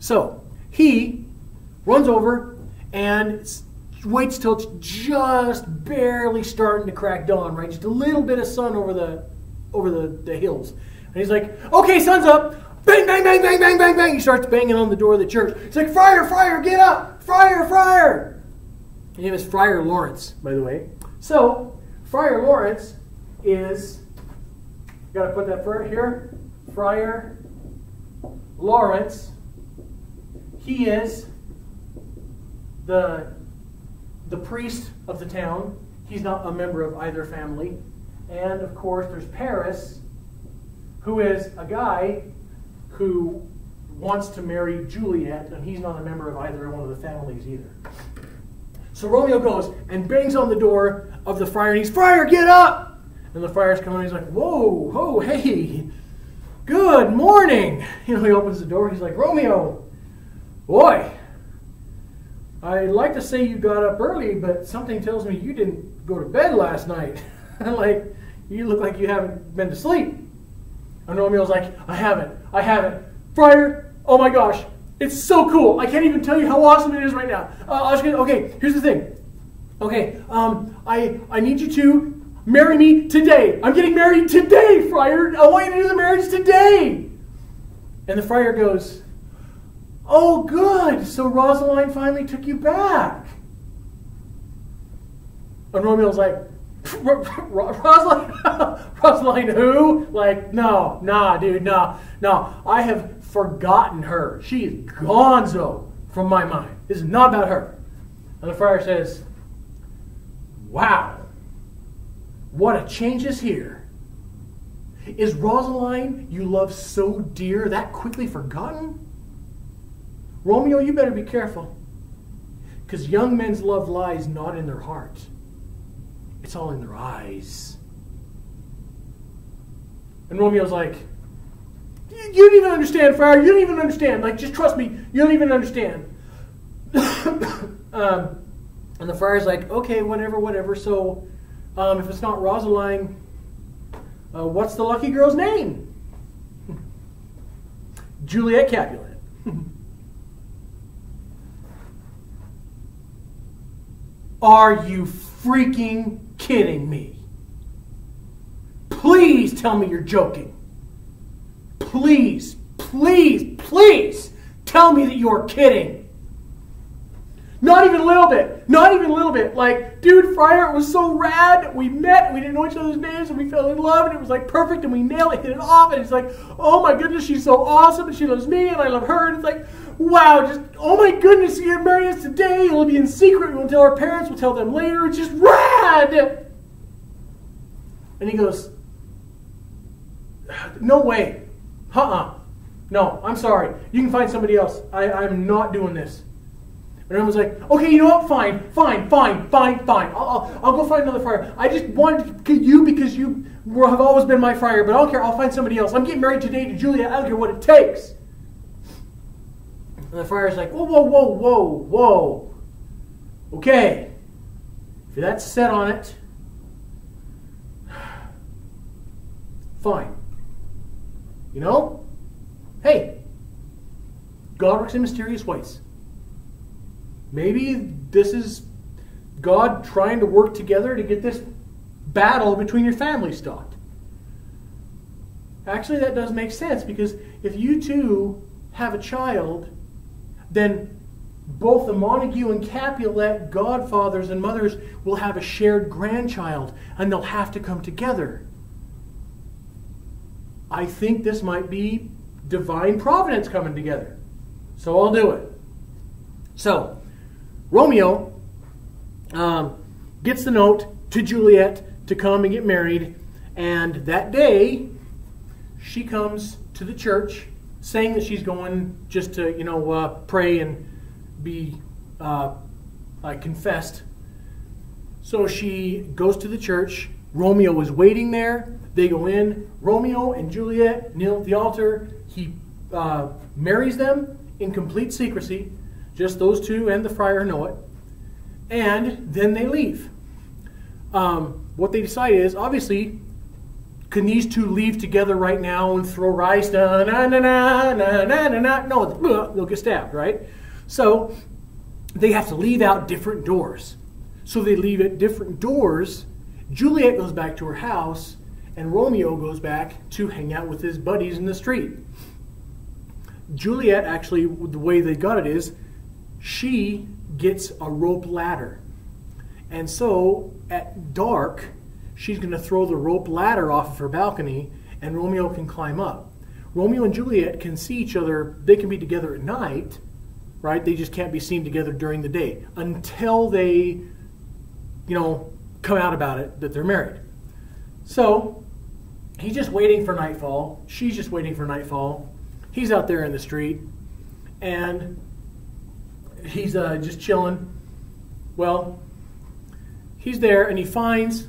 So he runs over and waits till it's just barely starting to crack dawn, right? Just a little bit of sun over the hills. And he's like, okay, sun's up. Bang, bang, bang, bang, bang, bang, bang. He starts banging on the door of the church. He's like, Friar, Friar, get up. Friar, Friar. His name is Friar Lawrence, by the way. So, Friar Lawrence is, got to put that here, Friar Lawrence. He is the priest of the town. He's not a member of either family. And, of course, there's Paris, who is a guy who wants to marry Juliet, and he's not a member of either one of the families either. So Romeo goes and bangs on the door of the friar, and he's, Friar, get up! And the friar's coming, and he's like, whoa, whoa, hey, good morning. He opens the door, he's like, Romeo, boy, I'd like to say you got up early, but something tells me you didn't go to bed last night. Like, you look like you haven't been to sleep. And Romeo's like, I haven't. Friar, oh my gosh, it's so cool. I can't even tell you how awesome it is right now. Okay, here's the thing. Okay, I need you to marry me today. I'm getting married today, Friar. I want you to do the marriage today. And the friar goes, oh, good. So Rosaline finally took you back. And Romeo's like, Rosaline who? Like, nah, dude, no. I have forgotten her. She is gonzo from my mind. This is not about her. And the friar says, wow, what a change is here. Is Rosaline you love so dear that quickly forgotten? Romeo, you better be careful, because young men's love lies not in their heart. It's all in their eyes. And Romeo's like, you don't even understand, Friar. You don't even understand. Like, just trust me. You don't even understand. And the friar's like, okay, whatever. So, if it's not Rosaline, what's the lucky girl's name? Juliet Capulet. Are you freaking kidding me? Please tell me you're joking. Please tell me that you're kidding. Not even a little bit. Like, dude, Friar, it was so rad. We met, we didn't know each other's names, and we fell in love, and it was like perfect, and we nailed it, hit it off, and it's like, oh my goodness, she's so awesome, and she loves me, and I love her, and it's like, wow, just, oh my goodness, you're going to marry us today. It'll be in secret. We won't tell our parents. We'll tell them later. It's just rad. And he goes, no way. No, I'm sorry. You can find somebody else. I'm not doing this. And everyone's like, okay, you know what? Fine. I'll go find another friar. I just wanted you because you have always been my friar, but I don't care. I'll find somebody else. I'm getting married today to Juliet. I don't care what it takes. And the friar's like, whoa. Okay. If you're that set on it, fine. You know? Hey, God works in mysterious ways. Maybe this is God trying to work together to get this battle between your families stopped. Actually, that does make sense, because if you two have a child, then both the Montague and Capulet godfathers and mothers will have a shared grandchild, and they'll have to come together. I think this might be divine providence coming together. So I'll do it. So, Romeo gets the note to Juliet to come and get married, and that day she comes to the church saying that she's going just to, pray and be confessed. So she goes to the church. Romeo is waiting there. They go in. Romeo and Juliet kneel at the altar. He marries them in complete secrecy. Just those two and the friar know it. And then they leave. What they decide is, obviously, can these two leave together right now and throw rice? Na, na, na, na, na, na, na, na. No, they'll get stabbed, right? So they have to leave out different doors. So they leave at different doors. Juliet goes back to her house, and Romeo goes back to hang out with his buddies in the street. Juliet, actually, the way they got it is, she gets a rope ladder. And so, at dark, she's going to throw the rope ladder off of her balcony, and Romeo can climb up. Romeo and Juliet can see each other. They can be together at night, right? They just can't be seen together during the day until they, come out about it that they're married. So, he's just waiting for nightfall. She's just waiting for nightfall. He's out there in the street, and he's just chilling. Well, he's there, and he finds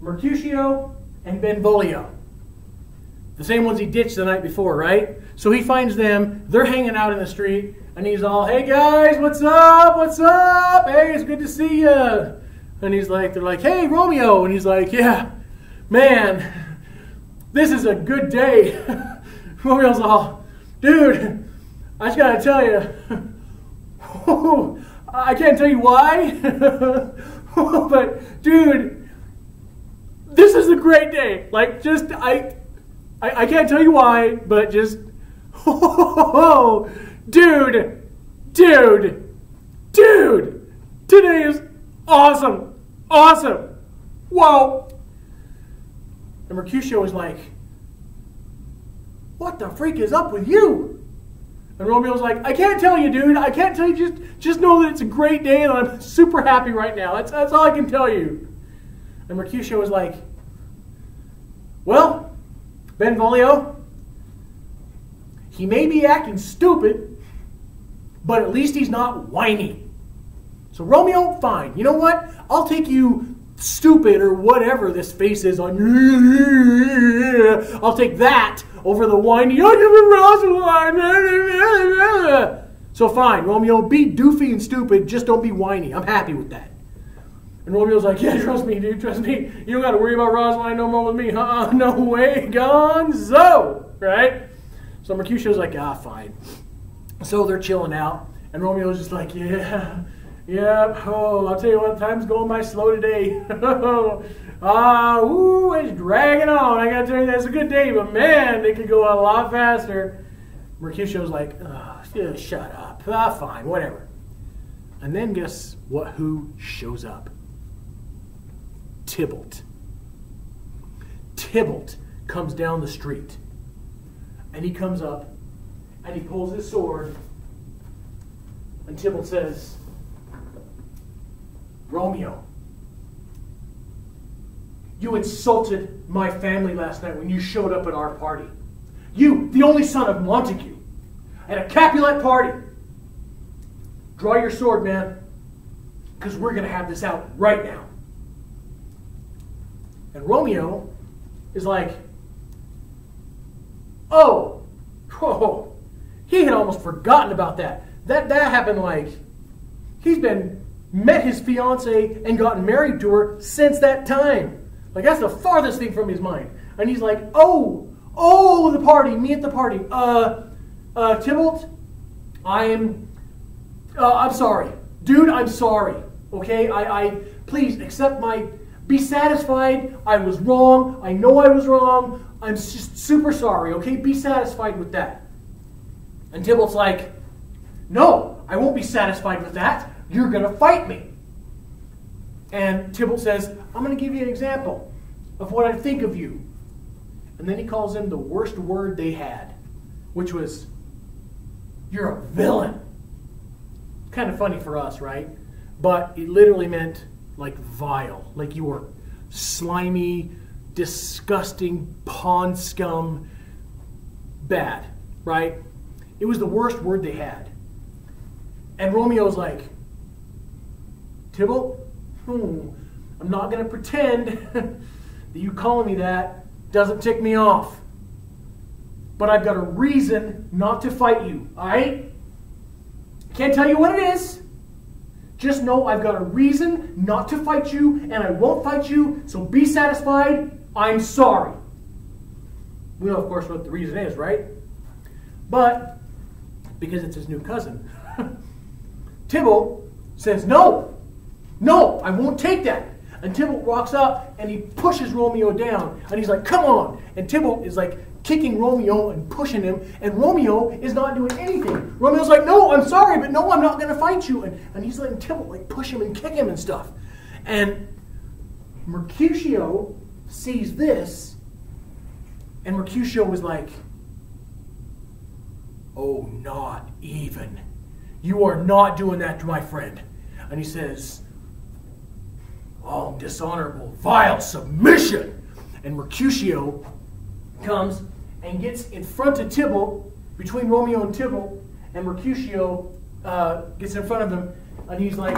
Mercutio and Benvolio, the same ones he ditched the night before, right? So he finds them. They're hanging out in the street, and he's all, "Hey guys, what's up? What's up? Hey, it's good to see you." And they're like, "Hey, Romeo," and he's like, "Yeah, man, this is a good day." Romeo's all, "Dude, I just gotta tell you, I can't tell you why, but dude, this is a great day. Like, just I can't tell you why, but just, dude, today is awesome, whoa." And Mercutio was like, "What the freak is up with you?" And Romeo's like, "I can't tell you, dude. I can't tell you. Just know that it's a great day and I'm super happy right now. That's all I can tell you." And Mercutio was like, "Well, Benvolio, he may be acting stupid, but at least he's not whiny. So Romeo, fine. You know what? I'll take you stupid or whatever this face is on. I'll take that over the whiny. So fine, Romeo, be doofy and stupid. Just don't be whiny. I'm happy with that." And Romeo's like, "Yeah, trust me, dude. Trust me. You don't got to worry about Rosaline no more with me. No way, gonzo." Right? So Mercutio's like, "Fine." So they're chilling out. And Romeo's just like, Yeah. Oh, I'll tell you what, time's going by slow today. It's dragging on. I gotta tell you, that's a good day, but man, they could go a lot faster. Mercutio's like, yeah, shut up. Fine, whatever. And then guess what? Who shows up? Tybalt. Tybalt comes down the street, and he comes up, and he pulls his sword, and Tybalt says, "Romeo, you insulted my family last night when you showed up at our party. You, the only son of Montague, at a Capulet party. Draw your sword, man, because we're going to have this out right now." And Romeo is like, oh, he had almost forgotten about that. That happened like, he's met his fiance and gotten married to her since that time. Like, that's the farthest thing from his mind. And he's like, oh, the party, me at the party. Tybalt, I'm sorry. Dude, I'm sorry. Okay? I please accept be satisfied. I was wrong. I know I was wrong. I'm just super sorry. Okay? Be satisfied with that. And Tybalt's like, "No, I won't be satisfied with that. You're going to fight me." And Tybalt says, "I'm going to give you an example of what I think of you." And then he calls him the worst word they had, which was, "You're a villain." Kind of funny for us, right? But it literally meant like vile, like you were slimy, disgusting, pond scum, bad, right? It was the worst word they had. And Romeo's like, "Tybalt, I'm not going to pretend that you calling me that doesn't tick me off. But I've got a reason not to fight you, all right? Can't tell you what it is. Just know I've got a reason not to fight you, and I won't fight you, so be satisfied. I'm sorry. We know, of course, what the reason is, right? But, because it's his new cousin, Tybalt says, no, I won't take that. And Tybalt walks up and he pushes Romeo down. And he's like, come on. And Tybalt is like kicking Romeo and pushing him. And Romeo is not doing anything. Romeo's like, no, I'm sorry, but no, I'm not going to fight you. And he's letting Tybalt like push him and kick him and stuff. And Mercutio sees this. And Mercutio was like, oh, not even. You are not doing that to my friend. And he says, oh, dishonorable, vile submission. And Mercutio comes and gets in front of Tybalt, between Romeo and Tybalt, and Mercutio gets in front of him, and he's like,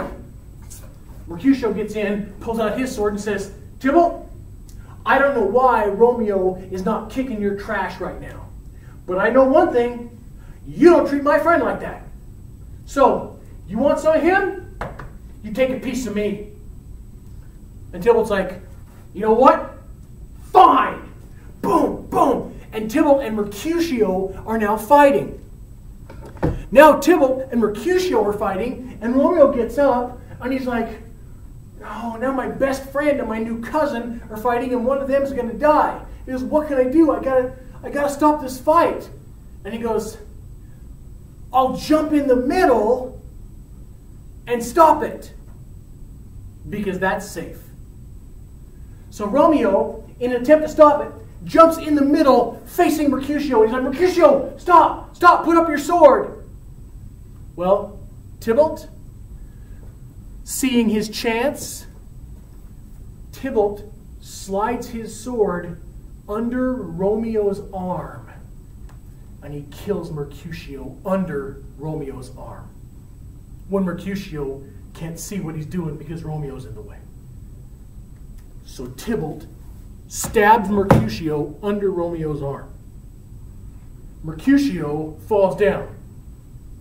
Mercutio gets in, pulls out his sword and says, Tybalt, I don't know why Romeo is not kicking your trash right now, but I know one thing, you don't treat my friend like that. So, you want some of him? You take a piece of me. And Tybalt's like, you know what? Fine. Boom, boom. And Tybalt and Mercutio are now fighting. Now Tybalt and Mercutio are fighting, and Romeo gets up, and he's like, oh, now my best friend and my new cousin are fighting, and one of them is going to die. He goes, what can I do? I gotta stop this fight. And he goes, I'll jump in the middle and stop it, because that's safe. So Romeo, in an attempt to stop it, jumps in the middle facing Mercutio. He's like, Mercutio, stop, put up your sword. Well, Tybalt, seeing his chance, Tybalt slides his sword under Romeo's arm, and he kills Mercutio under Romeo's arm, when Mercutio can't see what he's doing because Romeo's in the way. So Tybalt stabs Mercutio under Romeo's arm. Mercutio falls down,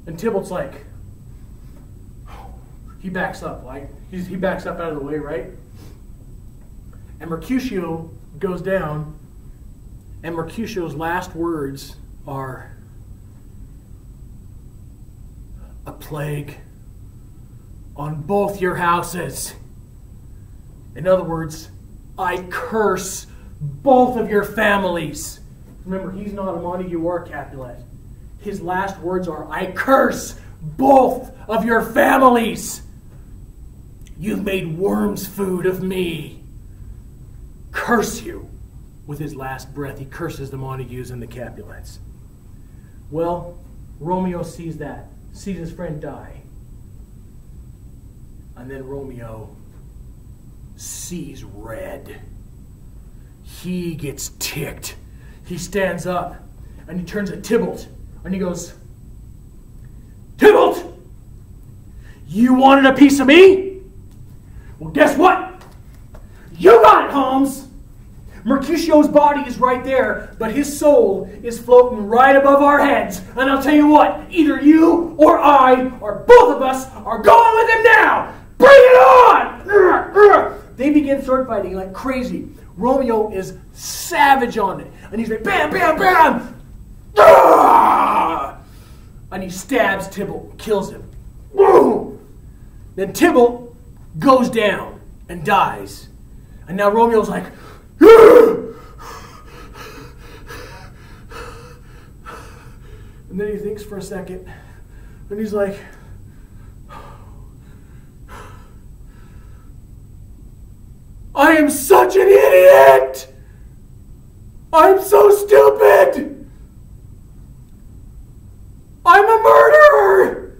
and Tybalt's like, he backs up, like he backs up out of the way, right? And Mercutio goes down, and Mercutio's last words are, a plague on both your houses. In other words, I curse both of your families. Remember, he's not a Montague or Capulet. His last words are, I curse both of your families. You've made worm's food of me. Curse you. With his last breath, he curses the Montagues and the Capulets. Well, Romeo sees that, sees his friend die. And then Romeo sees red. He gets ticked. He stands up and he turns to Tybalt and he goes, Tybalt, you wanted a piece of me? Well, guess what? You got it, Holmes. Mercutio's body is right there, but his soul is floating right above our heads. And I'll tell you what, either you or I, or both of us, are going with him now. Bring it on! They begin sword fighting like crazy. Romeo is savage on it. And he's like, bam, bam, bam! And he stabs Tybalt, kills him. Then Tybalt goes down and dies. And now Romeo's like, and then he thinks for a second, and he's like, I am such an idiot! I'm so stupid! I'm a murderer!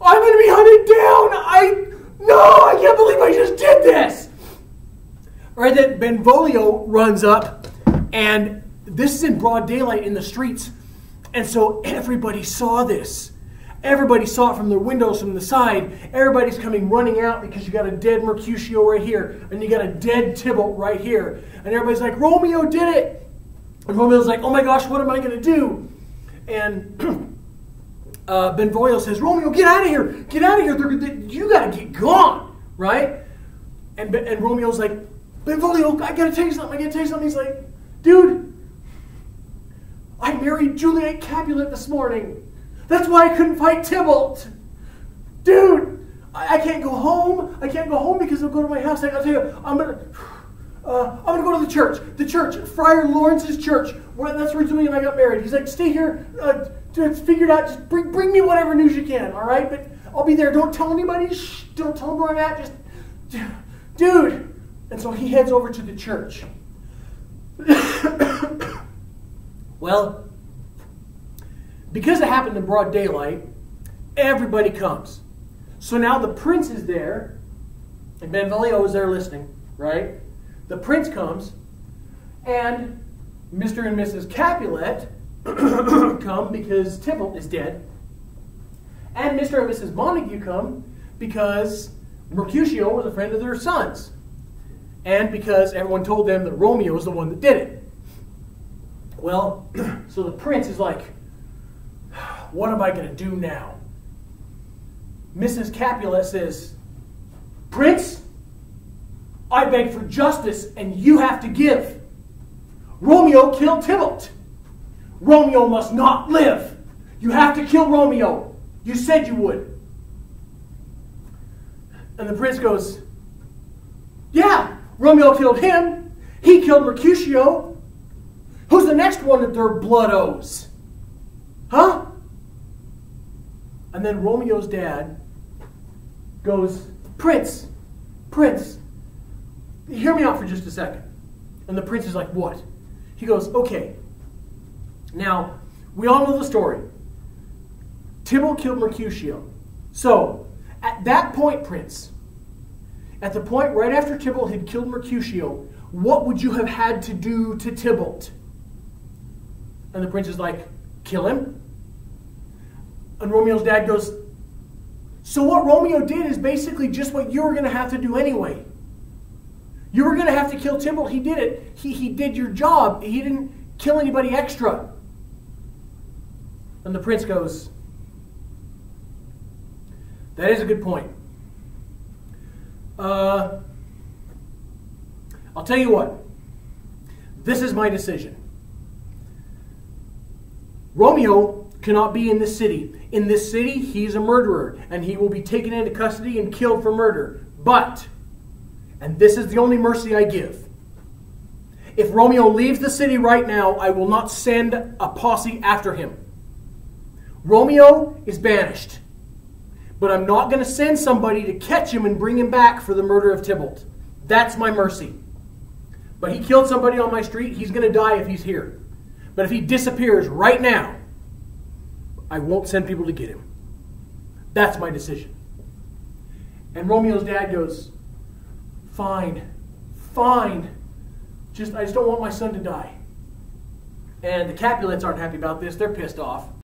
I'm going to be hunted down! I can't believe I just did this! Right, then Benvolio runs up, and this is in broad daylight in the streets, and so everybody saw this. Everybody saw it from their windows from the side. Everybody's coming running out because you got a dead Mercutio right here, and you got a dead Tybalt right here. And everybody's like, Romeo did it! And Romeo's like, oh my gosh, what am I going to do? And Benvolio says, Romeo, get out of here! Get out of here! You got to get gone! Right? And Romeo's like, Benvolio, I gotta tell you something. He's like, dude, I married Juliet Capulet this morning. That's why I couldn't fight Tybalt. Dude, I can't go home. I can't go home because they'll go to my house. I gotta tell you, I'm gonna go to the church. The church, Friar Lawrence's church. That's where Juliet and I got married. He's like, stay here. Figure it out. Just bring me whatever news you can. All right, but I'll be there. Don't tell anybody. Shh. Don't tell them where I'm at. Just, dude. And so he heads over to the church. Well, because it happened in broad daylight, everybody comes. So now the prince is there, and Benvolio is there listening, right? The prince comes, and Mr. and Mrs. Capulet come because Tybalt is dead, and Mr. and Mrs. Montague come because Mercutio was a friend of their son's, and because everyone told them that Romeo was the one that did it. Well, so the prince is like, what am I going to do now? Mrs. Capulet says, Prince, I beg for justice and you have to give. Romeo killed Tybalt. Romeo must not live. You have to kill Romeo. You said you would. And the prince goes, yeah, Romeo killed him. He killed Mercutio. Who's the next one that their blood owes? Huh? And then Romeo's dad goes, Prince, hear me out for just a second. And the prince is like, what? He goes, okay. Now, we all know the story. Tybalt killed Mercutio. So, at that point, Prince, at the point right after Tybalt had killed Mercutio, what would you have had to do to Tybalt? And the prince is like, kill him? And Romeo's dad goes, so what Romeo did is basically just what you were going to have to do anyway. You were going to have to kill Tybalt. He did it. He did your job. He didn't kill anybody extra. And the prince goes, that is a good point. I'll tell you what. This is my decision. Romeo cannot be in this city. In this city, he's a murderer, and he will be taken into custody and killed for murder. But, and this is the only mercy I give, if Romeo leaves the city right now, I will not send a posse after him. Romeo is banished. But I'm not going to send somebody to catch him and bring him back for the murder of Tybalt. That's my mercy. But he killed somebody on my street. He's going to die if he's here. But if he disappears right now, I won't send people to get him. That's my decision. And Romeo's dad goes, fine. I just don't want my son to die. And the Capulets aren't happy about this. They're pissed off.